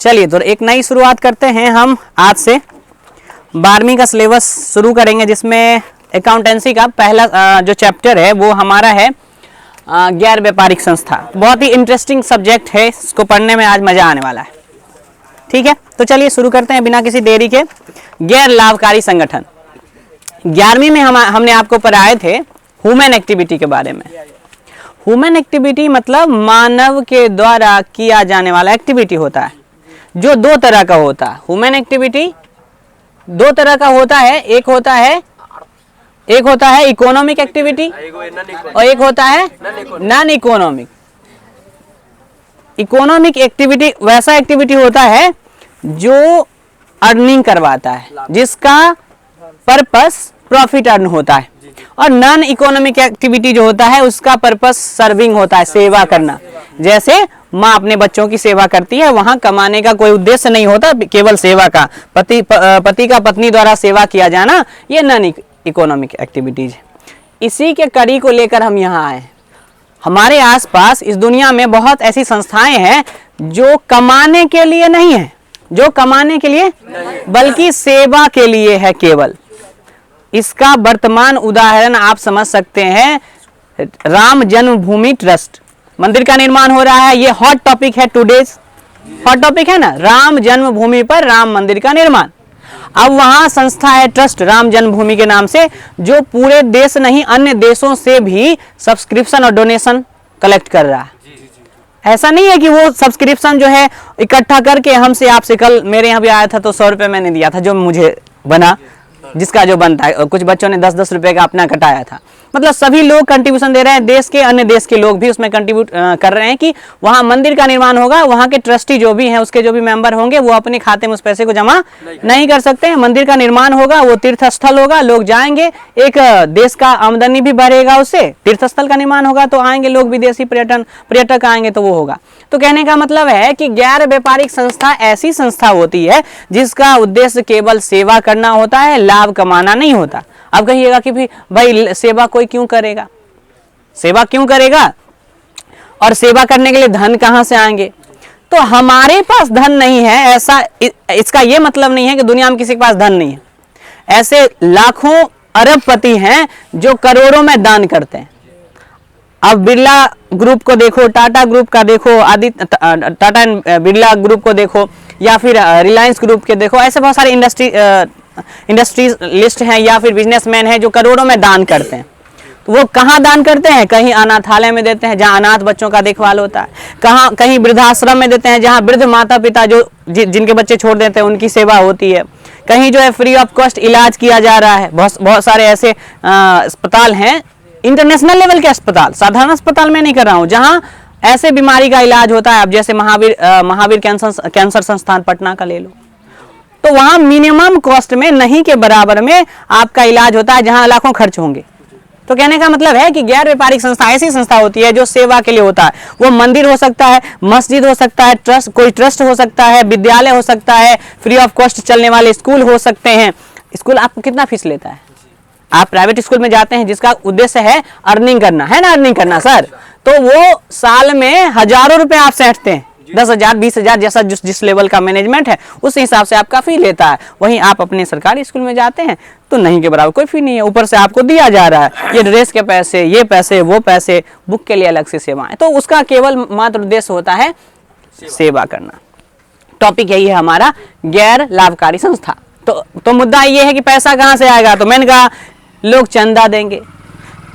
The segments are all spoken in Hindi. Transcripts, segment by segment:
चलिए तो एक नई शुरुआत करते हैं हम। आज से 12वीं का सिलेबस शुरू करेंगे, जिसमें अकाउंटेंसी का पहला जो चैप्टर है वो हमारा है गैर व्यापारिक संस्था। बहुत ही इंटरेस्टिंग सब्जेक्ट है, इसको पढ़ने में आज मजा आने वाला है। ठीक है, तो चलिए शुरू करते हैं बिना किसी देरी के। गैर लाभकारी संगठन 11वीं में हमने आपको पढ़ाए थे ह्यूमन एक्टिविटी के बारे में। ह्यूमन एक्टिविटी मतलब मानव के द्वारा किया जाने वाला एक्टिविटी होता है, जो दो तरह का होता है। ह्यूमन एक्टिविटी दो तरह का होता है, एक होता है इकोनॉमिक एक्टिविटी और एक होता है नॉन इकोनॉमिक। इकोनॉमिक एक्टिविटी वैसा एक्टिविटी होता है जो अर्निंग करवाता है, जिसका पर्पस प्रॉफिट अर्न होता है। और नॉन इकोनॉमिक एक्टिविटी जो होता है उसका पर्पस सर्विंग होता है, सेवा करना। जैसे माँ अपने बच्चों की सेवा करती है, वहां कमाने का कोई उद्देश्य नहीं होता, केवल सेवा का। पति का पत्नी द्वारा सेवा किया जाना, ये नॉन इकोनॉमिक एक्टिविटीज। इसी के कड़ी को लेकर हम यहाँ आए। हमारे आसपास इस दुनिया में बहुत ऐसी संस्थाएं हैं जो कमाने के लिए नहीं है, बल्कि सेवा के लिए है केवल। इसका वर्तमान उदाहरण आप समझ सकते हैं, राम जन्मभूमि ट्रस्ट। मंदिर का निर्माण हो रहा है, ये हॉट टॉपिक है, टुडेज हॉट टॉपिक है ना, राम जन्मभूमि पर राम मंदिर का निर्माण। अब वहां संस्था है ट्रस्ट राम जन्मभूमि के नाम से, जो पूरे देश नहीं अन्य देशों से भी सब्सक्रिप्शन और डोनेशन कलेक्ट कर रहा है। ऐसा नहीं है कि वो सब्सक्रिप्शन जो है इकट्ठा करके हमसे आपसे, कल मेरे यहाँ भी आया था तो 100 रुपये मैंने दिया था, जो मुझे बना, जिसका जो बनता है। कुछ बच्चों ने 10-10 रुपए का अपना कटाया था। मतलब सभी लोग कंट्रीब्यूशन दे रहे हैं, देश के अन्य देश के लोग भी उसमें कंट्रीब्यूट कर रहे हैं कि वहां मंदिर का निर्माण होगा। वहां के ट्रस्टी जो भी हैं, उसके जो भी मेंबर होंगे, वो अपने खाते में उस पैसे को जमा नहीं कर सकते हैं। मंदिर का निर्माण होगा, वो तीर्थ स्थल होगा, लोग जाएंगे, एक देश का आमदनी भी बढ़ेगा उससे। तीर्थ स्थल का निर्माण होगा तो आएंगे लोग, विदेशी पर्यटक आएंगे तो वो होगा। तो कहने का मतलब है कि गैर व्यापारिक संस्था ऐसी संस्था होती है जिसका उद्देश्य केवल सेवा करना होता है, लाभ कमाना नहीं होता। अब कहिएगा कि भाई सेवा कोई क्यों करेगा, सेवा क्यों करेगा, और सेवा करने के लिए धन कहां से आएंगे? तो हमारे पास धन नहीं है, ऐसा इसका यह मतलब नहीं है कि दुनिया में किसी के पास धन नहीं है। ऐसे लाखों अरबपति हैं जो करोड़ों में दान करते हैं। अब बिरला ग्रुप को देखो, टाटा ग्रुप का देखो, टाटा एंड बिरला ग्रुप को देखो, या फिर रिलायंस ग्रुप के देखो। ऐसे बहुत सारे इंडस्ट्रीज लिस्ट हैं या फिर बिजनेसमैन हैं जो करोड़ों में दान करते हैं। तो वो कहाँ दान करते हैं? कहीं अनाथालय में देते हैं जहाँ अनाथ बच्चों का देखभाल होता है, कहीं वृद्धाश्रम में देते हैं जहाँ वृद्ध माता पिता जिनके बच्चे छोड़ देते हैं उनकी सेवा होती है। कहीं जो है फ्री ऑफ कॉस्ट इलाज किया जा रहा है। बहुत सारे ऐसे अस्पताल हैं, इंटरनेशनल लेवल के अस्पताल, साधारण अस्पताल में नहीं कर रहा हूँ, जहाँ ऐसे बीमारी का इलाज होता है। अब जैसे महावीर कैंसर संस्थान पटना का ले लो, तो वहां मिनिमम कॉस्ट में, नहीं के बराबर में आपका इलाज होता है, जहां लाखों खर्च होंगे। तो कहने का मतलब है कि गैर व्यापारिक संस्था ऐसी संस्था होती है जो सेवा के लिए होता है। वो मंदिर हो सकता है, मस्जिद हो सकता है, कोई ट्रस्ट हो सकता है, विद्यालय हो सकता है, फ्री ऑफ कॉस्ट चलने वाले स्कूल हो सकते हैं। स्कूल आपको कितना फीस लेता है? आप प्राइवेट स्कूल में जाते हैं जिसका उद्देश्य है अर्निंग करना, है ना, अर्निंग करना सर, तो वो साल में हजारों रुपए आपसे हटते हैं, 10,000 20,000 जैसा जिस लेवल का मैनेजमेंट है उस हिसाब से आपका फी लेता है। वहीं आप अपने सरकारी स्कूल में जाते हैं तो नहीं के बराबर कोई फी नहीं है, ऊपर से आपको दिया जा रहा है ये ड्रेस के पैसे, ये पैसे, वो पैसे, बुक के लिए अलग से सेवाएं। तो उसका केवल मात्र उद्देश्य होता है सेवा करना। टॉपिक यही है हमारा, गैर लाभकारी संस्था। तो मुद्दा ये है कि पैसा कहाँ से आएगा? तो मैंने कहा लोग चंदा देंगे।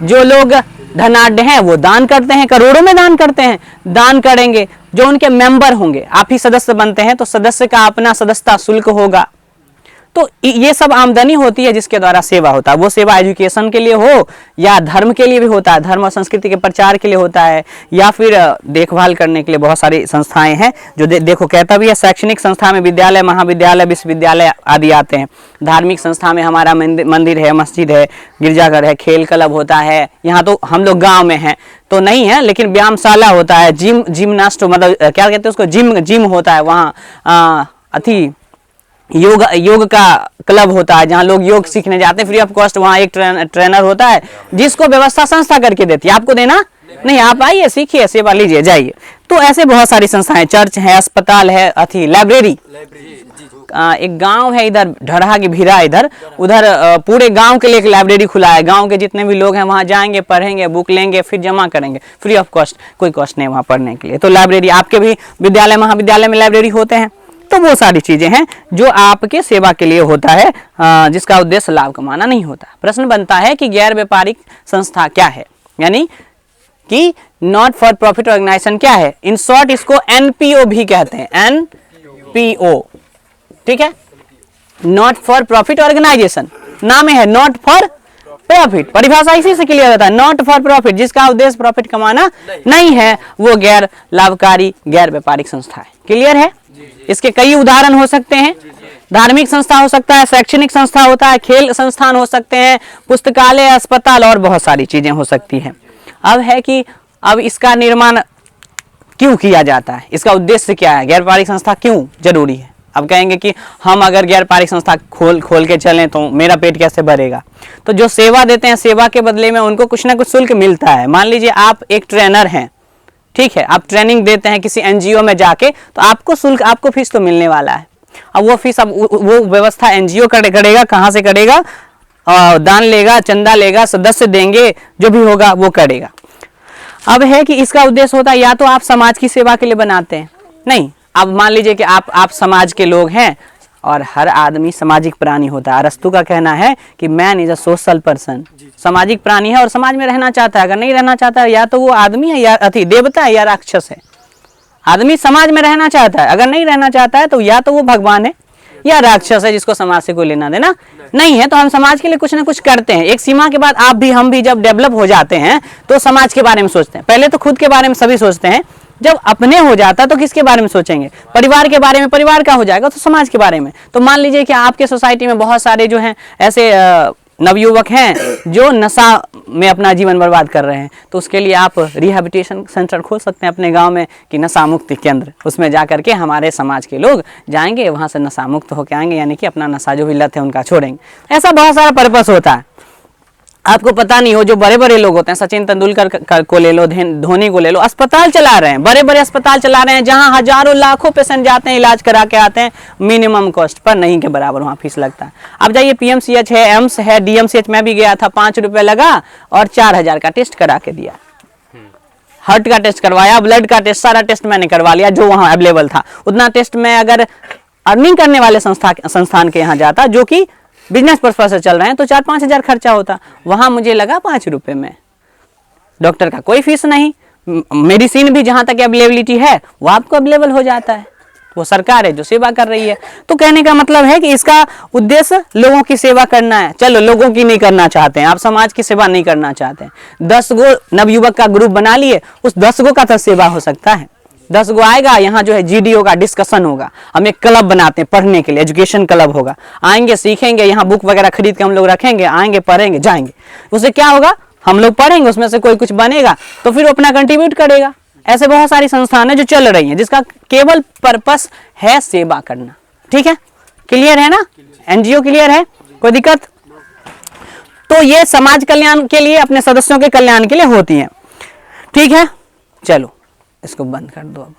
जो लोग धनाढ्य हैं वो दान करते हैं, करोड़ों में दान करते हैं, दान करेंगे। जो उनके मेंबर होंगे, आप ही सदस्य बनते हैं तो सदस्य का अपना सदस्यता शुल्क होगा। तो ये सब आमदनी होती है जिसके द्वारा सेवा होता है। वो सेवा एजुकेशन के लिए हो या धर्म के लिए भी होता है, धर्म और संस्कृति के प्रचार के लिए होता है, या फिर देखभाल करने के लिए बहुत सारी संस्थाएं हैं जो देखो कहता भी है शैक्षणिक संस्था में विद्यालय, महाविद्यालय, विश्वविद्यालय आदि आते हैं। धार्मिक संस्था में हमारा मंदिर है, मस्जिद है, गिरजाघर है, खेल क्लब होता है। यहाँ तो हम लोग गाँव में हैं तो नहीं है, लेकिन व्यायामशाला होता है, जिमनास्ट मतलब क्या कहते हैं उसको, जिम होता है। वहाँ योग का क्लब होता है जहाँ लोग योग सीखने जाते हैं फ्री ऑफ कॉस्ट। वहाँ एक ट्रेनर होता है जिसको व्यवस्था संस्था करके देती है, आपको देना नहीं, आप आइए, सीखिए, सेवा लीजिए, जाइए। तो ऐसे बहुत सारी संस्थाएं, चर्च है, अस्पताल है, अथी लाइब्रेरी, एक गांव है इधर ढरहा की भीरा, इधर उधर पूरे गांव के लिए एक लाइब्रेरी खुला है। गांव के जितने भी लोग हैं वहां जाएंगे, पढ़ेंगे, बुक लेंगे, फिर जमा करेंगे, फ्री ऑफ कॉस्ट, कोई कॉस्ट नहीं वहां पढ़ने के लिए। तो लाइब्रेरी, आपके भी विद्यालय महाविद्यालय में लाइब्रेरी होते हैं। तो वो सारी चीजें हैं जो आपके सेवा के लिए होता है, जिसका उद्देश्य लाभ कमाना नहीं होता। प्रश्न बनता है कि गैर व्यापारिक संस्था क्या है, यानी कि नॉट फॉर प्रॉफिट ऑर्गेनाइजेशन क्या है। इन शॉर्ट इसको एनपीओ भी कहते हैं, एनपीओ, ठीक है, नॉट फॉर प्रॉफिट ऑर्गेनाइजेशन, नाम है नॉट फॉर प्रॉफिट, परिभाषा इसी से क्लियर होता है, नॉट फॉर प्रॉफिट, जिसका उद्देश्य प्रॉफिट कमाना नहीं है, वो गैर लाभकारी गैर व्यापारिक संस्था है। क्लियर है? इसके कई उदाहरण हो सकते हैं, धार्मिक संस्था हो सकता है, शैक्षणिक संस्था होता है, खेल संस्थान हो सकते हैं, पुस्तकालय, अस्पताल और बहुत सारी चीजें हो सकती हैं। अब है कि अब इसका निर्माण क्यों किया जाता है, इसका उद्देश्य क्या है, गैर व्यापारिक संस्था क्यों जरूरी है। अब कहेंगे कि हम अगर गैर व्यापारिक संस्था खोल के चलें तो मेरा पेट कैसे भरेगा। तो जो सेवा देते हैं, सेवा के बदले में उनको कुछ ना कुछ शुल्क मिलता है। मान लीजिए आप एक ट्रेनर हैं, ठीक है, आप ट्रेनिंग देते हैं किसी एनजीओ में जाके, तो आपको शुल्क, आपको फीस तो मिलने वाला है। अब वो फीस, अब वो व्यवस्था एनजीओ करेगा, कहाँ से करेगा, दान लेगा, चंदा लेगा, सदस्य देंगे, जो भी होगा वो करेगा। अब है कि इसका उद्देश्य होता है, या तो आप समाज की सेवा के लिए बनाते हैं, नहीं, अब मान लीजिए कि आप समाज के लोग हैं और हर आदमी सामाजिक प्राणी होता है। अरस्तु का कहना है कि man is a social person, सामाजिक प्राणी है और समाज में रहना चाहता है। अगर नहीं रहना चाहता है, या तो वो आदमी है, या अति देवता है, या राक्षस है। आदमी समाज में रहना चाहता है, अगर नहीं रहना चाहता है तो या तो वो भगवान है या राक्षस है, जिसको समाज से कोई लेना देना नहीं है। तो हम समाज के लिए कुछ ना कुछ करते हैं। एक सीमा के बाद आप भी, हम भी जब डेवलप हो जाते हैं तो समाज के बारे में सोचते हैं। पहले तो खुद के बारे में सभी सोचते हैं, जब अपने हो जाता तो किसके बारे में सोचेंगे, परिवार के बारे में, परिवार का हो जाएगा तो समाज के बारे में। तो मान लीजिए कि आपके सोसाइटी में बहुत सारे जो हैं ऐसे नवयुवक हैं जो नशा में अपना जीवन बर्बाद कर रहे हैं, तो उसके लिए आप रिहैबिलिटेशन सेंटर खोल सकते हैं अपने गांव में, कि नशा मुक्ति केंद्र। उसमें जा करके हमारे समाज के लोग जाएंगे, वहां से नशा मुक्त होकर आएंगे, यानी कि अपना नशा जो भी लत है उनका छोड़ेंगे। ऐसा बहुत सारा पर्पस होता है। आपको पता नहीं हो, जो बड़े बड़े लोग होते हैं, सचिन तेंदुलकर को ले लो, धोनी को ले लो, अस्पताल चला रहे हैं, बड़े बड़े अस्पताल चला रहे हैं, जहां हजारों लाखों पेशेंट जाते हैं, इलाज करा के आते हैं, मिनिमम कॉस्ट पर, नहीं के बराबर वहां फीस लगता है। अब जाइए पीएमसीएच है, एम्स है, डीएमसीएच में भी गया था, 5 रुपए लगा और 4000 का टेस्ट करा के दिया। हार्ट का टेस्ट करवाया, ब्लड का टेस्ट, सारा टेस्ट मैंने करवा लिया जो वहां अवेलेबल था। उतना टेस्ट में अगर अर्निंग करने वाले संस्थान के यहाँ जाता, जो कि बिजनेस पर्पस से चल रहे हैं, तो 4-5 हजार खर्चा होता। वहां मुझे लगा 5 रुपए में, डॉक्टर का कोई फीस नहीं, मेडिसिन भी जहां तक अवेलेबिलिटी है वो आपको अवेलेबल हो जाता है। वो सरकार है जो सेवा कर रही है। तो कहने का मतलब है कि इसका उद्देश्य लोगों की सेवा करना है। चलो, लोगों की नहीं करना चाहते हैं आप, समाज की सेवा नहीं करना चाहते हैं, 10 गो नवयुवक का ग्रुप बना लिए, उस 10 गो का तो सेवा हो सकता है। 10 गो आएगा, यहाँ जो है जीडीओ का डिस्कशन होगा, हम एक क्लब बनाते हैं पढ़ने के लिए, एजुकेशन क्लब होगा, आएंगे सीखेंगे, यहाँ बुक वगैरह खरीद के हम लोग रखेंगे, आएंगे पढ़ेंगे जाएंगे। उससे क्या होगा, हम लोग पढ़ेंगे, उसमें से कोई कुछ बनेगा तो फिर अपना कंट्रीब्यूट करेगा। ऐसे बहुत सारी संस्थान है जो चल रही हैं, जिसका केवल पर्पस है सेवा करना। ठीक है, क्लियर है ना? एनजीओ क्लियर है? कोई दिक्कत? तो ये समाज कल्याण के लिए, अपने सदस्यों के कल्याण के लिए होती है। ठीक है, चलो इसको बंद कर दो अब।